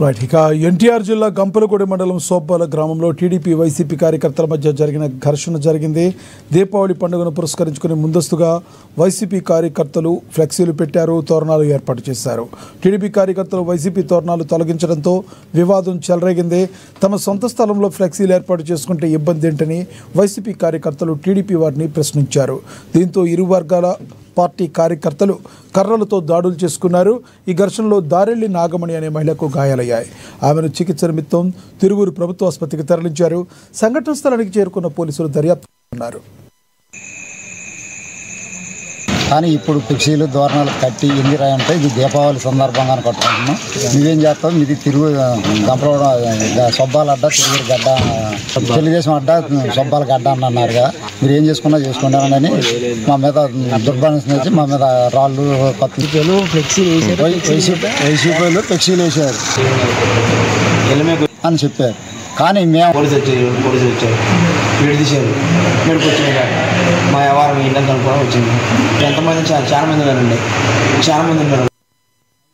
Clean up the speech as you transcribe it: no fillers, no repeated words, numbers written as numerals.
Right ఇక ఎన్టీఆర్ జిల్లా గంపలగూడెం మండలం సోబ్బాల గ్రామంలో టీడీపీ వైసీపీ కార్యకర్తల మధ్య జరిగిన ఘర్షణ జరిగింది. దీపావళి పండుగను పురస్కరించుకుని ముందస్తుగా వైసీపీ కార్యకర్తలు ఫ్లెక్సీలు పెట్టారు, తోరణాలు ఏర్పాటు చేశారు. టీడీపీ కార్యకర్తలు వైసీపీ తోరణాలు తొలగించడంతో వివాదం చెలరేగింది. తమ సొంత స్థలంలో ఫ్లెక్సీలు ఏర్పాటు చేసుకుంటే ఇబ్బంది ఏంటని వైసీపీ కార్యకర్తలు టీడీపీ వారిని ప్రశ్నించారు. దీంతో ఇరు వర్గాల పార్టీ కార్యకర్తలు కర్రలతో దాడులు చేసుకున్నారు. ఈ ఘర్షణలో దారెల్లి నాగమణి అనే మహిళకు గాయాలయ్యాయి. ఆమెను చికిత్స నిమిత్తం తిరువూరు ప్రభుత్వ ఆసుపత్రికి తరలించారు. సంఘటన స్థలానికి చేరుకున్న పోలీసులు దర్యాప్తు చేస్తున్నారు. కానీ ఇప్పుడు ఫ్లెక్సీలు దోరణాలు కట్టి ఎన్ని రాయంటే ఇది దీపావళి సందర్భంగానే కట్టుకుంటున్నాం. నువ్వేం చేస్తాం, ఇది గంపలగూడ సొబ్బాల అడ్డ తిరువురు గడ్డ తెలుగుదేశం అడ్డ సొబ్బాల గడ్డ అని అన్నారుగా, మీరు ఏం చేసుకున్నా చేసుకున్నారని మా మీద దుర్భాషణ వచ్చి మా మీద రాళ్ళు వైసీపీలు ఫ్లెక్సీలు వేసారు అని చెప్పారు. కానీ మేము పోలీసు వచ్చారు, తీశారు, వచ్చాక మా వ్యవహారం ఏంటని కనుక్కోవడం వచ్చింది. ఎంతమంది చాలా మంది ఉన్నారండి, చాలా మంది ఉన్నారు.